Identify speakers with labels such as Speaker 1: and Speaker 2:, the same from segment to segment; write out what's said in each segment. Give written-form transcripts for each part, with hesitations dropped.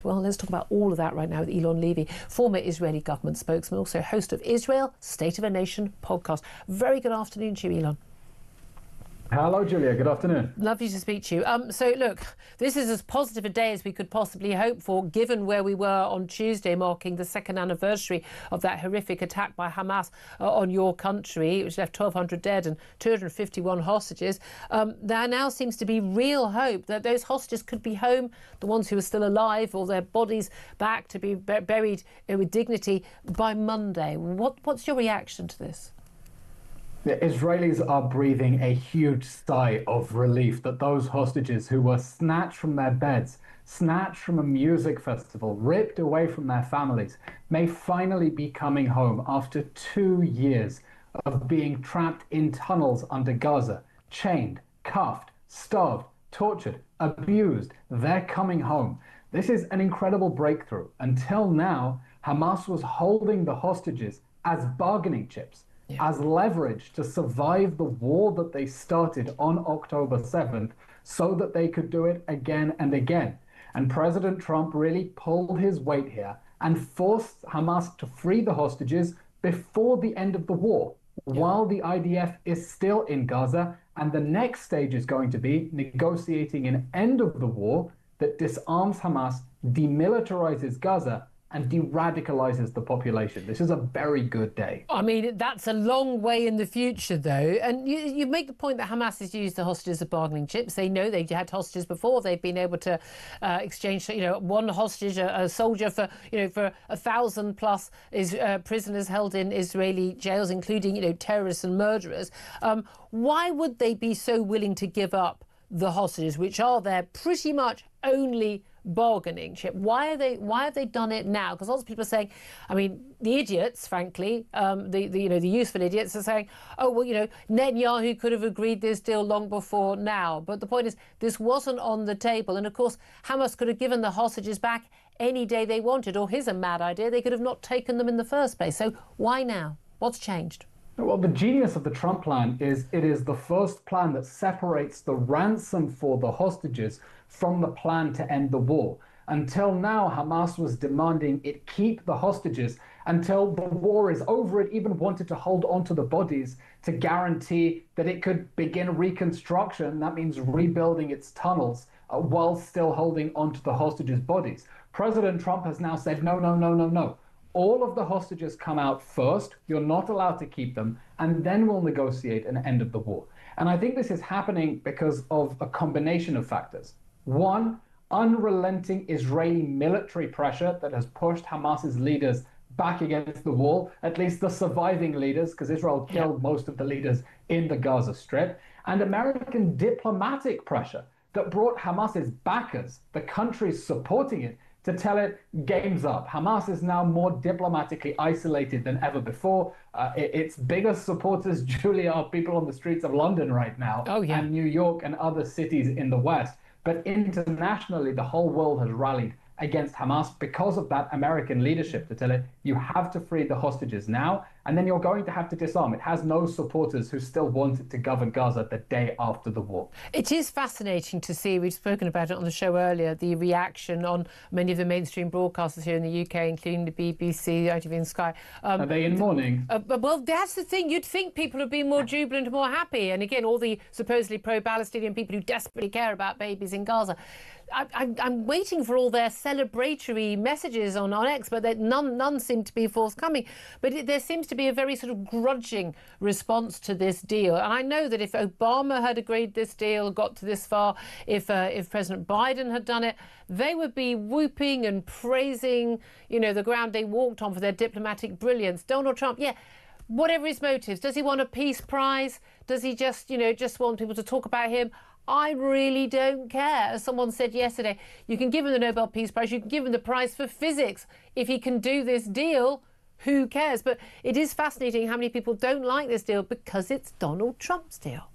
Speaker 1: Well, let's talk about all of that right now with Eylon Levy, former Israeli government spokesman, also host of Israel State of a Nation podcast. Very good afternoon to you, Eylon.
Speaker 2: Hello, Julia. Good afternoon.
Speaker 1: Lovely to speak to you. So, look, this is as positive a day as we could possibly hope for, given where we were on Tuesday, marking the second anniversary of that horrific attack by Hamas on your country, which left 1,200 dead and 251 hostages. There now seems to be real hope that those hostages could be home, the ones who are still alive, or their bodies back to be buried with dignity by Monday. What's your reaction to this?
Speaker 2: The Israelis are breathing a huge sigh of relief that those hostages who were snatched from their beds, snatched from a music festival, ripped away from their families, may finally be coming home after 2 years of being trapped in tunnels under Gaza, chained, cuffed, starved, tortured, abused. They're coming home. This is an incredible breakthrough. Until now, Hamas was holding the hostages as bargaining chips, as leverage to survive the war that they started on October 7th so that they could do it again and again. And President Trump really pulled his weight here and forced Hamas to free the hostages before the end of the war, while the IDF is still in Gaza. And the next stage is going to be negotiating an end of the war that disarms Hamas, demilitarizes Gaza, and de-radicalizes the population. This is a very good day.
Speaker 1: I mean, that's a long way in the future, though. And you make the point that Hamas has used the hostages as bargaining chips. They know they had hostages before. They've been able to exchange, one hostage, a soldier for 1,000 plus prisoners held in Israeli jails, including, terrorists and murderers. Why would they be so willing to give up the hostages, which are their pretty much only bargaining chip? Why have they done it now? Because lots of people are saying, I mean, the idiots, frankly, the useful idiots are saying, oh, well, Netanyahu could have agreed this deal long before now. But the point is, this wasn't on the table. And of course, Hamas could have given the hostages back any day they wanted, or here's a mad idea, they could have not taken them in the first place. So why now? What's changed?
Speaker 2: Well, the genius of the Trump plan is it is the first plan that separates the ransom for the hostages from the plan to end the war. Until now, Hamas was demanding it keep the hostages until the war is over. It even wanted to hold on to the bodies to guarantee that it could begin reconstruction. That means rebuilding its tunnels while still holding on to the hostages' bodies. President Trump has now said, no, no, no, no, no. All of the hostages come out first. You're not allowed to keep them, and then we'll negotiate an end of the war. And I think this is happening because of a combination of factors. One, unrelenting Israeli military pressure that has pushed Hamas's leaders back against the wall, at least the surviving leaders, because Israel killed most of the leaders in the Gaza Strip, and American diplomatic pressure that brought Hamas's backers, the countries supporting it, to tell it, game's up. Hamas is now more diplomatically isolated than ever before. Its biggest supporters, Julia, are people on the streets of London right now, and New York and other cities in the West. But internationally, the whole world has rallied against Hamas because of that American leadership to tell it, you have to free the hostages now, and then you're going to have to disarm. It has no supporters who still wanted to govern Gaza the day after the war.
Speaker 1: It is fascinating to see, we've spoken about it on the show earlier, the reaction on many of the mainstream broadcasters here in the UK, including the BBC, ITV and Sky.
Speaker 2: Are they in mourning?
Speaker 1: Well, that's the thing. You'd think people would be more jubilant and more happy. And again, all the supposedly pro-Palestinian people who desperately care about babies in Gaza. I'm waiting for all their celebratory messages on X, but none seem to be forthcoming. But there seems to be a very sort of grudging response to this deal. And I know that if Obama had agreed this deal, got to this far, if President Biden had done it, they would be whooping and praising, the ground they walked on for their diplomatic brilliance. Donald Trump, whatever his motives, does he want a peace prize? Does he just want people to talk about him? I really don't care. As someone said yesterday, you can give him the Nobel Peace Prize, you can give him the prize for physics. If he can do this deal, who cares? But it is fascinating how many people don't like this deal because it's Donald Trump's deal.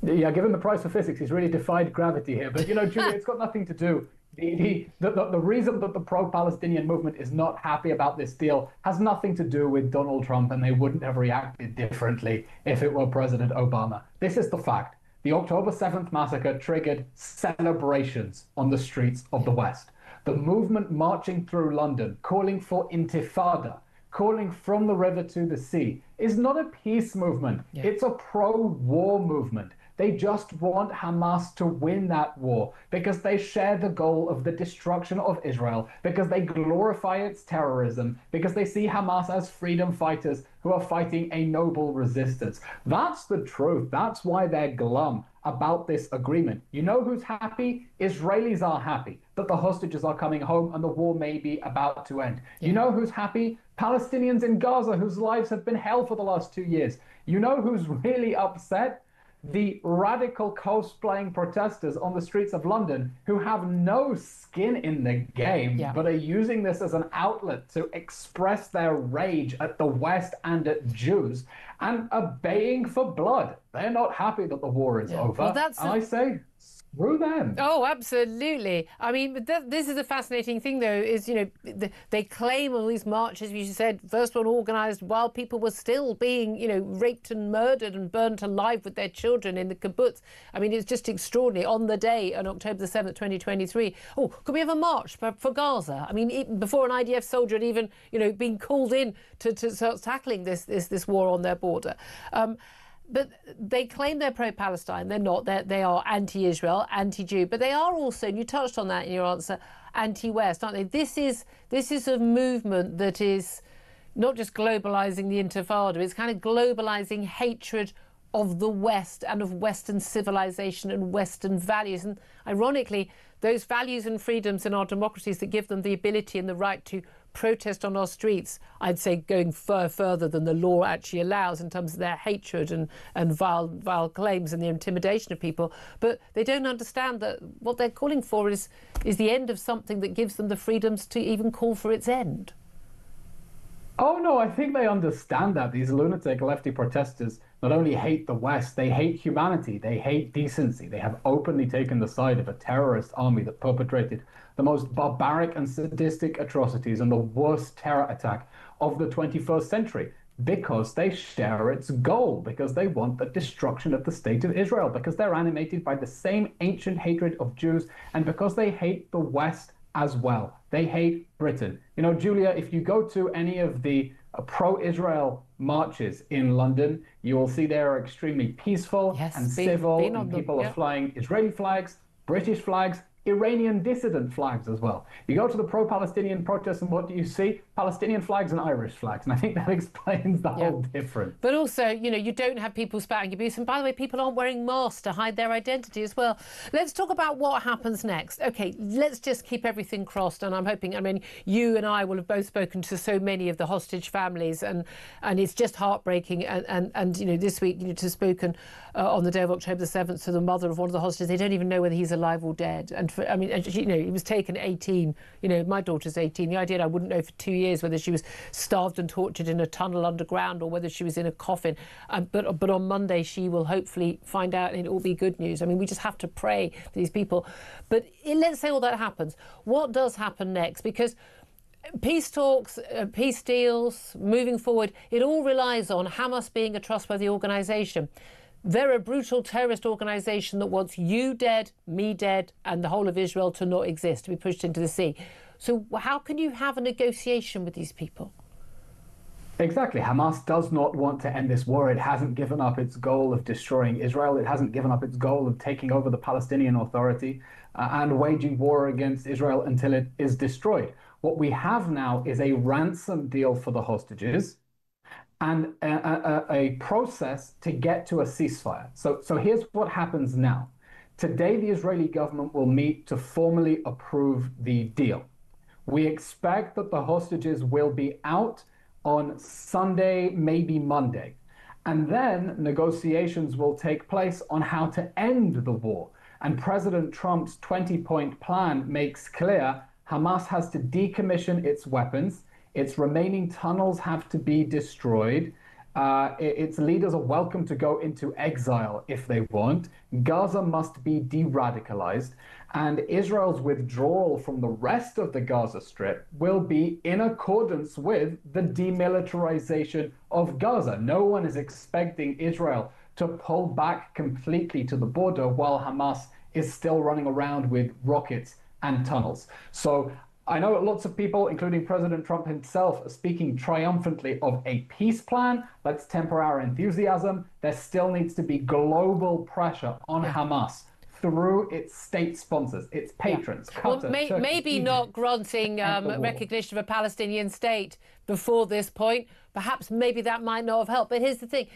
Speaker 2: Yeah, given the prize for physics, he's really defied gravity here. But, Julia, it's got nothing to do. The reason that the pro-Palestinian movement is not happy about this deal has nothing to do with Donald Trump, and they wouldn't have reacted differently if it were President Obama. This is the fact. The October 7th massacre triggered celebrations on the streets of the West. The movement marching through London, calling for intifada, calling from the river to the sea, is not a peace movement. Yeah. It's a pro-war movement. They just want Hamas to win that war because they share the goal of the destruction of Israel, because they glorify its terrorism, because they see Hamas as freedom fighters who are fighting a noble resistance. That's the truth. That's why they're glum about this agreement. You know who's happy? Israelis are happy that the hostages are coming home and the war may be about to end. Yeah. You know who's happy? Palestinians in Gaza whose lives have been hell for the last 2 years. You know who's really upset? The radical cosplaying protesters on the streets of London who have no skin in the game, yeah, but are using this as an outlet to express their rage at the West and at Jews and are baying for blood. They're not happy that the war is over. Well, I say, screw them.
Speaker 1: Oh, absolutely. I mean, this is a fascinating thing, though, is, they claim all these marches, you said, first one organised while people were still being, raped and murdered and burnt alive with their children in the kibbutz. I mean, it's just extraordinary. On the day, on October the 7th, 2023, oh, could we have a march for Gaza? I mean, before an IDF soldier had even, been called in to start tackling this war on their border. But they claim they're pro-Palestine. They're not. They are anti-Israel, anti-Jew. But they are also, and you touched on that in your answer, anti-West, aren't they? This is a movement that is not just globalising the Intifada. It's kind of globalising hatred of the West and of Western civilization and Western values. And ironically, those values and freedoms in our democracies that give them the ability and the right to protest on our streets, I'd say going further than the law actually allows in terms of their hatred and vile claims and the intimidation of people. But they don't understand that what they're calling for is the end of something that gives them the freedoms to even call for its end.
Speaker 2: Oh, no, I think they understand that. These lunatic lefty protesters not only hate the West, they hate humanity, they hate decency. They have openly taken the side of a terrorist army that perpetrated the most barbaric and sadistic atrocities and the worst terror attack of the 21st century because they share its goal, because they want the destruction of the state of Israel, because they're animated by the same ancient hatred of Jews, and because they hate the West as well. They hate Britain. Julia, if you go to any of the pro-Israel marches in London, you will see they are extremely peaceful and civil, and people are flying Israeli flags, British flags, Iranian dissident flags as well. You go to the pro-Palestinian protests and what do you see? Palestinian flags and Irish flags. And I think that explains the whole difference.
Speaker 1: But also, you don't have people spouting abuse. And by the way, people aren't wearing masks to hide their identity as well. Let's talk about what happens next. OK, let's just keep everything crossed. And I'm hoping, you and I will have both spoken to so many of the hostage families. And it's just heartbreaking. And this week, to have spoken on the day of October the 7th to the mother of one of the hostages. They don't even know whether he's alive or dead. And he was taken at 18. My daughter's 18. The idea I wouldn't know for 2 years whether she was starved and tortured in a tunnel underground or whether she was in a coffin. But on Monday she will hopefully find out, and it will be good news. We just have to pray for these people. But let's say all that happens. What does happen next? Because peace talks, peace deals, moving forward, it all relies on Hamas being a trustworthy organisation. They're a brutal terrorist organisation that wants you dead, me dead, and the whole of Israel to not exist, to be pushed into the sea. So how can you have a negotiation with these people?
Speaker 2: Exactly. Hamas does not want to end this war. It hasn't given up its goal of destroying Israel. It hasn't given up its goal of taking over the Palestinian Authority and waging war against Israel until it is destroyed. What we have now is a ransom deal for the hostages and a process to get to a ceasefire. So here's what happens now. Today, the Israeli government will meet to formally approve the deal. We expect that the hostages will be out on Sunday, maybe Monday. And then negotiations will take place on how to end the war. And President Trump's 20-point plan makes clear Hamas has to decommission its weapons, its remaining tunnels have to be destroyed, its leaders are welcome to go into exile if they want, Gaza must be de-radicalized, and Israel's withdrawal from the rest of the Gaza Strip will be in accordance with the demilitarization of Gaza. No one is expecting Israel to pull back completely to the border while Hamas is still running around with rockets and tunnels. So I know lots of people, including President Trump himself, are speaking triumphantly of a peace plan. Let's temper our enthusiasm. There still needs to be global pressure on Hamas through its state sponsors, its patrons.
Speaker 1: Well,
Speaker 2: Qatar, Turkey,
Speaker 1: maybe
Speaker 2: Egypt,
Speaker 1: not granting recognition of a Palestinian state before this point. Perhaps maybe that might not have helped. But here's the thing.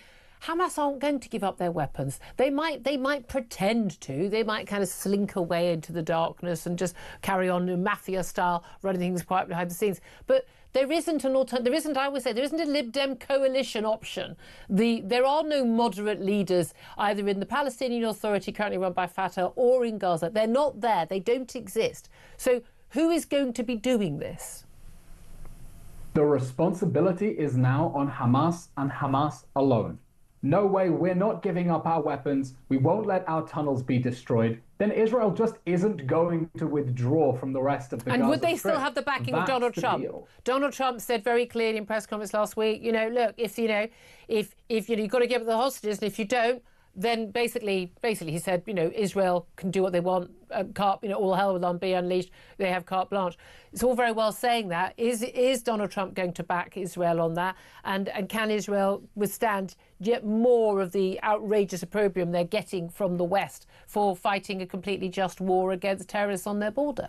Speaker 1: Hamas aren't going to give up their weapons. They might pretend to. They might kind of slink away into the darkness and just carry on mafia style, running things quiet behind the scenes. But there isn't an alternative. There isn't, I would say, there isn't a Lib Dem coalition option. There are no moderate leaders either in the Palestinian Authority currently run by Fatah or in Gaza. They're not there. They don't exist. So who is going to be doing this?
Speaker 2: The responsibility is now on Hamas and Hamas alone. No way, we're not giving up our weapons. We won't let our tunnels be destroyed. Then Israel just isn't going to withdraw from the rest of the Gaza
Speaker 1: And would they
Speaker 2: Strip.
Speaker 1: still have the backing of
Speaker 2: That's
Speaker 1: Donald
Speaker 2: the
Speaker 1: Trump?
Speaker 2: deal.
Speaker 1: Donald Trump said very clearly in press conference last week, look, if you've got to give up the hostages, and if you don't, then basically he said, Israel can do what they want, all hell will be unleashed. They have carte blanche. It's all very well saying that. Is Donald Trump going to back Israel on that? And can Israel withstand yet more of the outrageous opprobrium they're getting from the West for fighting a completely just war against terrorists on their border?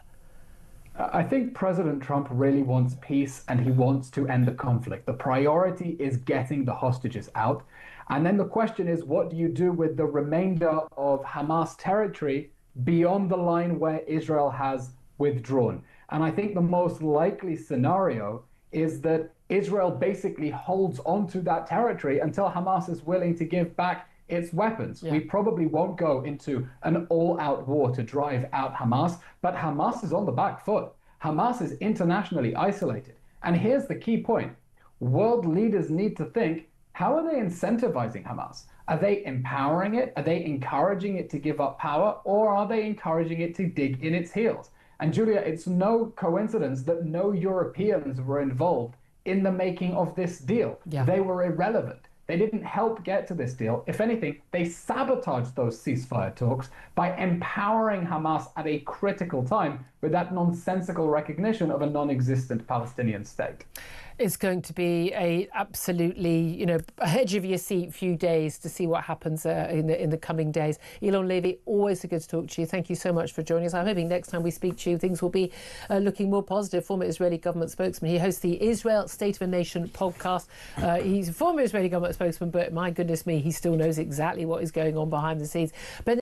Speaker 2: I think President Trump really wants peace and he wants to end the conflict. The priority is getting the hostages out. And then the question is, what do you do with the remainder of Hamas territory beyond the line where Israel has withdrawn? And I think the most likely scenario is that Israel basically holds onto that territory until Hamas is willing to give back its weapons. We probably won't go into an all-out war to drive out Hamas, but Hamas is on the back foot. Hamas is internationally isolated. And here's the key point. World leaders need to think, how are they incentivizing Hamas? Are they empowering it? Are they encouraging it to give up power? Or are they encouraging it to dig in its heels? And Julia, it's no coincidence that no Europeans were involved in the making of this deal. They were irrelevant. They didn't help get to this deal. If anything, they sabotaged those ceasefire talks by empowering Hamas at a critical time with that nonsensical recognition of a non-existent Palestinian state.
Speaker 1: It's going to be a absolutely, a hedge of your seat few days to see what happens in the coming days. Eylon Levy, always a good to talk to you. Thank you so much for joining us. I'm hoping next time we speak to you, things will be looking more positive. Former Israeli government spokesman. He hosts the Israel State of a Nation podcast. He's a former Israeli government spokesman, but my goodness me, he still knows exactly what is going on behind the scenes. But